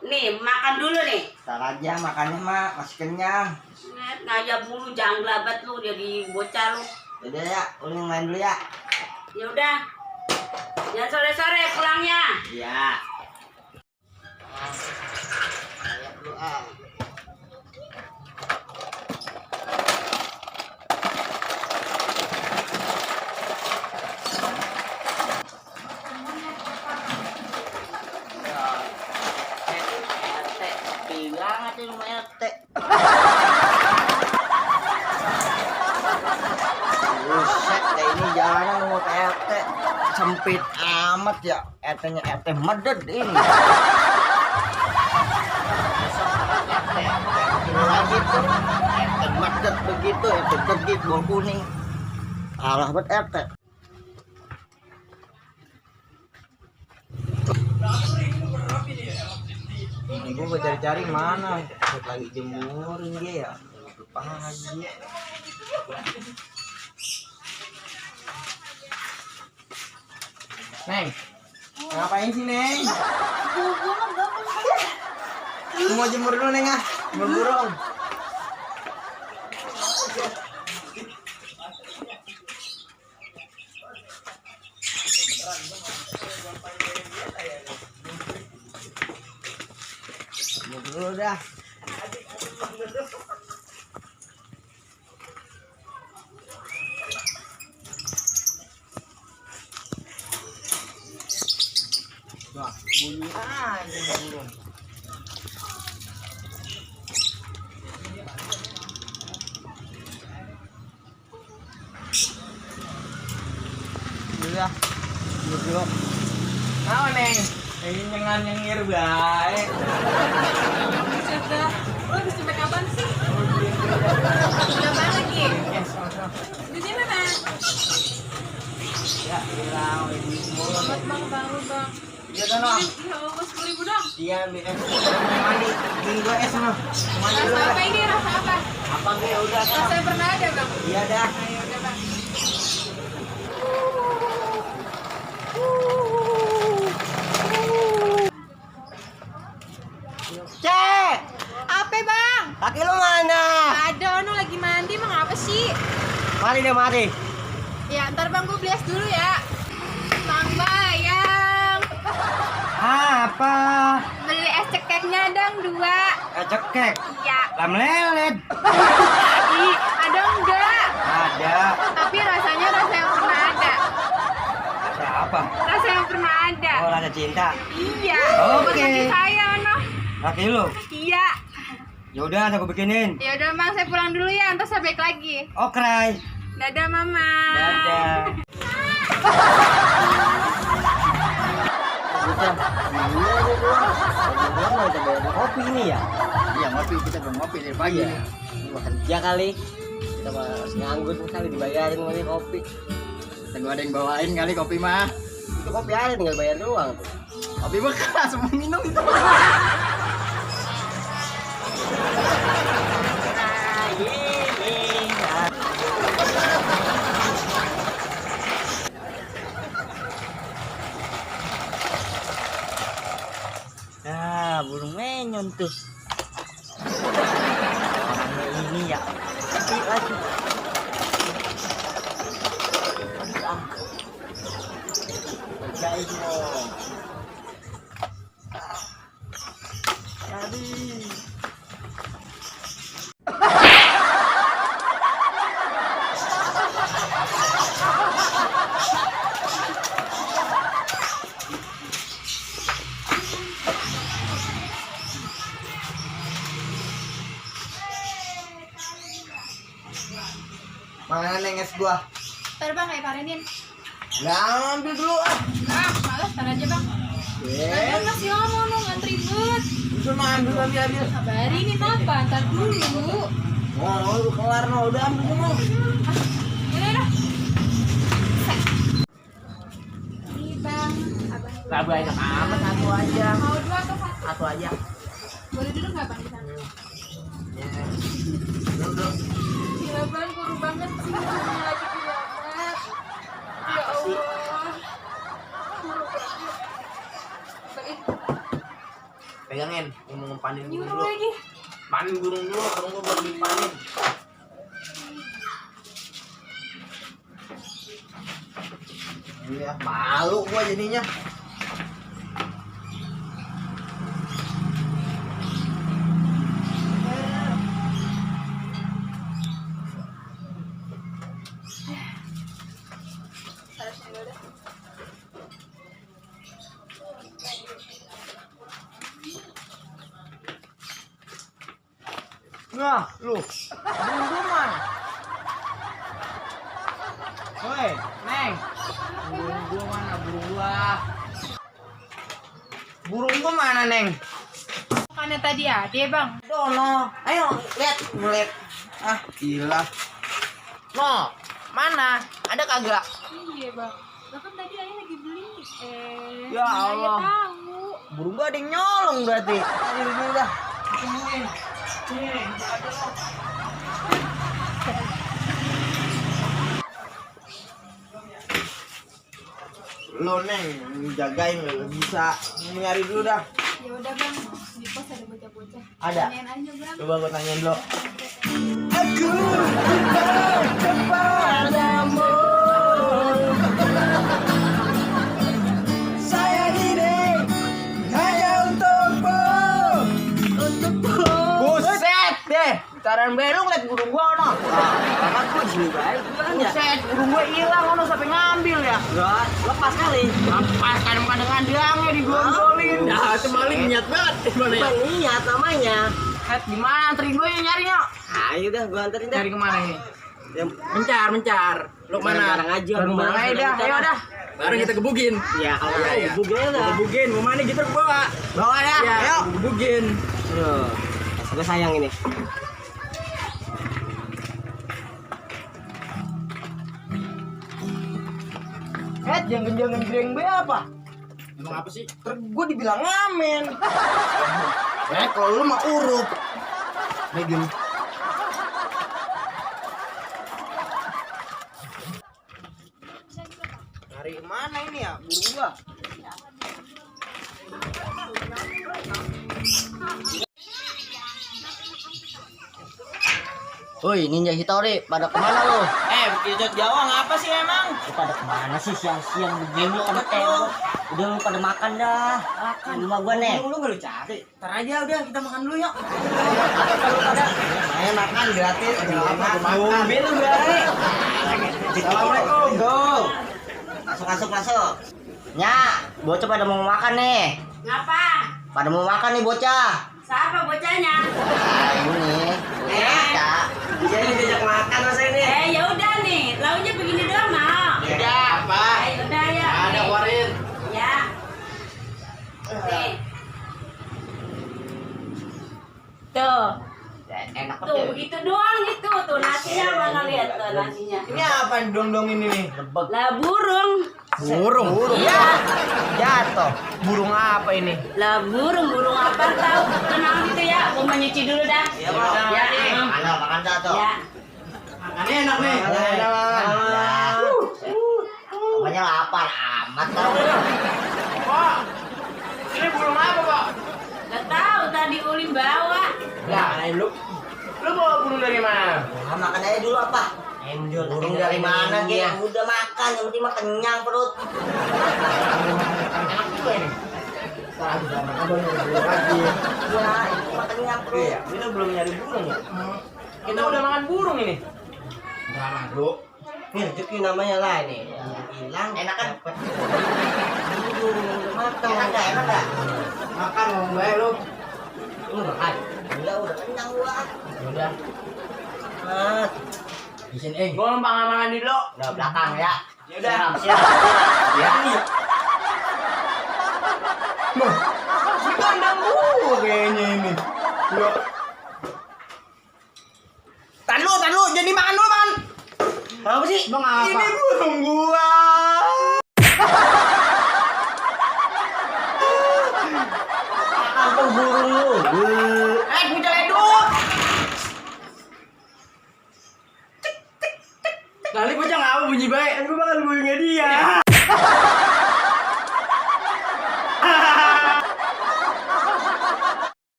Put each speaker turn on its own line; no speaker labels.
nih makan dulu nih.
Ntar aja makannya mak, masih kenyang.
Ngajak mulu jangan gelabat lu jadi bocah lu.
Udah ya, Uling main dulu ya.
Ya udah. Jangan sore-sore pulangnya.
Iya. Bilang aja rumah RT. Buset, ini jalanan mau ke RT sempit amat ya. RT-nya RT meded ini. Lagi tuh RT meded begitu, RT tegit bol kuning. Alah buat RT. Ini gue cari-cari mana lagi jemurin dia ya. Pagi. Neng, ngapain sih Neng? Mau jemur dulu Neng ah, jemur burung. Jemur dulu dah. Wah, bunyi aja burung. Iya, duduk. Nah, Neng, ini nyengir baik.
Sudah. Lu habis sampai kapan sih? Kapan lagi? Di sini mana?
Ya, hilang ini mulu.
Bang.
Iya kan, Om?
Ya Allah, 10.000 dong.
Iya, BS. Mandi, bikin gua es mah. Mandi dulu
Rasa
dah.
apa ini? Rasa apa?
Apa gue udah kan?
Rasa yang pernah ada, Bang.
Iya dah.
Ayo, udah, Bang.
Cek,
Apa, Bang?
kaki lu mana?
Ada, ono lagi mandi, emang apa sih?
Mari deh, mari.
Ya, ntar Bang, gue beli es dulu ya. Bang Bayang,
Apa?
beli es cekeknya dong 2.
Cekek.
Iya.
Lam lelet.
Ih, ada enggak?
Ada.
Tapi rasanya rasa yang pernah ada.
Siapa?
Rasa yang pernah ada.
Oh, rasa cinta.
Iya.
Oke.
Buat kaki saya, ono.
Kaki lu.
Iya.
Ya udah, aku bikinin.
Ya udah, Bang, saya pulang dulu ya, ntar saya balik lagi.
Okray.
Dadah, Mama.
Dadah. Kopi ini ya?
Iya ngopi, kita belum ngopi dari pagi
Iya.
nih.
Ini makan kerja kali. Kita masih nganggur kali dibayarin sama ini kopi.
Dan ada yang bawain kali kopi mah.
Itu kopi aja tinggal bayar doang tuh.
Kopi bekas, mau minum itu.
Nah, burung menyon tuh. Ini ya. Tapi lagi. Guys, dong. Tadi. Mana Neng es gua?
Ntar, Bang, kayak parenin.
Nah, ambil dulu ah.
Malas, ntar aja, Bang.
Eh,
Masih ngomong dong, ngantri ribet.
itu mah ambil.
Kabari ini apa? Ntar dulu.
Oh, lu kelar no, udah ambil semua.
Udah. Ini, Bang. Abang.
Gak banyak amat, satu aja.
Mau 2 atau 1?
Satu aja.
Boleh duduk nggak, Bang, di sana?
Ya. Duduk.
Gila, Bang, guru banget sih. Ini lagi gila banget. Ya Allah. Guru banget. Bang,
pegangin, mau ngumpanin burung
Nyuruh
dulu.
lagi.
Panin burung dulu, burung gua baru dipanin. Iya, malu gua jadinya. Nah, lu. Burung gua mana? Woi, Neng. Burung gua mana? Burung gua. Burung gua mana, Neng?
Bukannya tadi ada bang.
Dono. Ayo, lihat, ngeliat. Ah, gila. No, mana? Ada kagak?
Iya bang. Bahkan tadi ayah lagi beli.
Ya
mana ayah
Allah.
tahu.
Burung gua ada yang nyolong berarti. Ayo dulu dah. Tungguin. Sini, buka aja lo. Lo Neng, jagain lo bisa nyari dulu dah.
Ya udah bang. Di pos ada bocah-bocah.
Ada?
Tanyain aja bang.
Coba gua tanyain dulu. Aku cinta kepadamu. Saya ini hanya untukmu. Buset deh, taran belung liat burung gua ono. Karena gua sini baik gimana ya? Buset, burung gua hilang ono sampai ngambil ya. Enggak, lepas kali. Lepas kadang-kadang diangnya digonggolin.
Nah, itu maling niat banget. Gimana ya?
Bukan niat namanya. Het, gimana anterin gue yang nyarinya? Ayo dah, gue anterin dah.
Nyari kemana ini?
Mencar. Lu mana? Bareng aja. Bareng aja dah, ayo dah.
Bareng kita gebugin.
Iya, kalau
Iya, iya.
gebugin dah.
Gebugin, mau mana kita bawa?
Bawa dah,
Ya,
ayo.
gebugin.
Aduh, gue sayang ini. Het, jangan greng be apa?
Emang apa sih?
Gue dibilang ngamen. Kalau lu mah urup. Begini. Cari kemana ini ya? Burung gua. Woi, Ninja Hitori, pada kemana lo? Bekicot Jawa ngapa sih emang? Lu pada kemana sih siang-siang begini pada tembok? Udah lu pada makan dah. Makan. Rumah gua nih. Lu gak lu cari. Ntar aja udah kita makan dulu yuk. Lu pada. Saya makan gratis. Apa? Makan. Bil lu bari. Assalamualaikum. Go. Masuk. Nya, bocah pada mau makan nih.
Ngapa?
Pada mau makan nih bocah.
Siapa bocahnya?
Ini. Bocah. Jadi diajak makan masa ini.
Ya udah nih, launya begini doang mau.
Ya, apa?
Ya udah ya.
Ada
nih.
keluarin.
Ya. Nih. Tuh,
Enak
tuh begitu doang itu tuh nasinya mana lihat tuh nasinya.
Ini apa dong ini nih? Lebek.
Lah burung.
Burung. Ya. Jatuh. Burung apa ini?
Lah burung apa tahu? Tenang gitu ya, gua mau nyuci dulu dah.
Iya, Pak.
Ya.
Makan dah tuh.
Ya.
Makannya enak nih.
Pokoknya lapar amat tau.
Pak, ini burung apa, Pak?
Gak tahu tadi Uli bawa.
Ya,
Lu bawa burung dari mana?
nah, makan aja dulu apa? Burung dari mana, Ge? Udah makan, yang penting mah kenyang perut.
Enak juga ini. Salah juga makan baru burung lagi.
Ya, itu mah kenyang perut.
Iya.
Ini belum nyari burung ya?
Kita udah makan burung ini. Udah lah, Bro.
Ini rezeki namanya lah ini. Hilang. Enak kan? Burung udah matang. Enak gak?
Makan ngomong baik lu.
Lu makan? Enggak, udah kenyang gua.
Udah.
Ah,
Di sini, gua numpang makan di lo.
udah belakang ya.
Ya udah.
Siap. Ya.